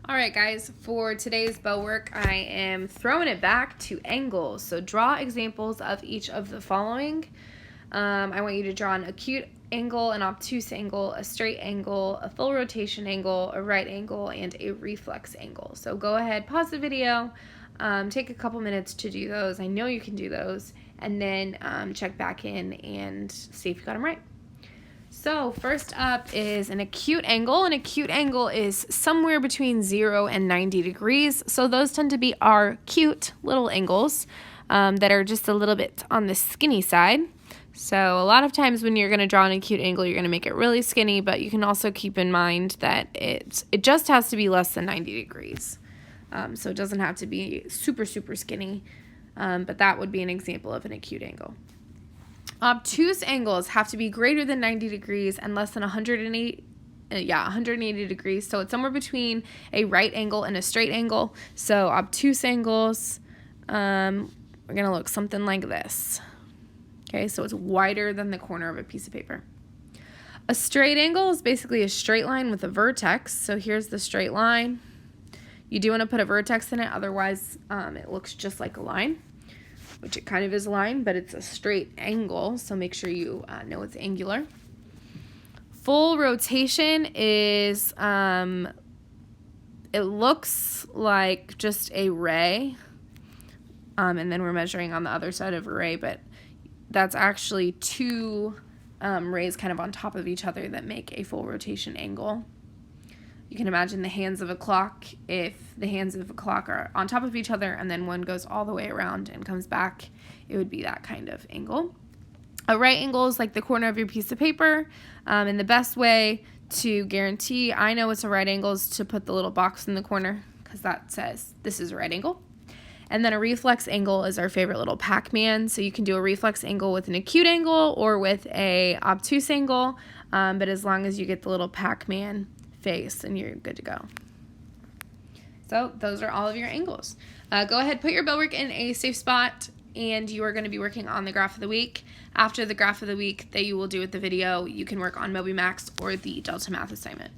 All right, guys, for today's bow work, I am throwing it back to angles. So draw examples of each of the following. I want you to draw an acute angle, an obtuse angle, a straight angle, a full rotation angle, a right angle, and a reflex angle. So go ahead, pause the video, take a couple minutes to do those. I know you can do those, and then check back in and see if you got them right. So first up is an acute angle. An acute angle is somewhere between 0 and 90 degrees. So those tend to be our cute little angles that are just a little bit on the skinny side. So a lot of times when you're going to draw an acute angle, you're going to make it really skinny, but you can also keep in mind that it just has to be less than 90 degrees. So it doesn't have to be super, super skinny, but that would be an example of an acute angle. Obtuse angles have to be greater than 90 degrees and less than 180 degrees. So it's somewhere between a right angle and a straight angle. So obtuse angles, we're going to look something like this. Okay, so it's wider than the corner of a piece of paper. A straight angle is basically a straight line with a vertex. So here's the straight line. You do want to put a vertex in it, otherwise it looks just like a line, which it kind of is a line, but it's a straight angle, so make sure you know it's angular. Full rotation is, it looks like just a ray, and then we're measuring on the other side of a ray, but that's actually two rays kind of on top of each other that make a full rotation angle. You can imagine the hands of a clock. If the hands of a clock are on top of each other and then one goes all the way around and comes back, it would be that kind of angle. A right angle is like the corner of your piece of paper, and the best way to guarantee I know it's a right angle is to put the little box in the corner, because that says this is a right angle. And then a reflex angle is our favorite little Pac-Man. So you can do a reflex angle with an acute angle or with a obtuse angle, but as long as you get the little Pac-Man face, and you're good to go. So those are all of your angles. Go ahead, put your bow work in a safe spot, and you are going to be working on the graph of the week. After the graph of the week that you will do with the video, you can work on Moby Max or the Delta Math assignment.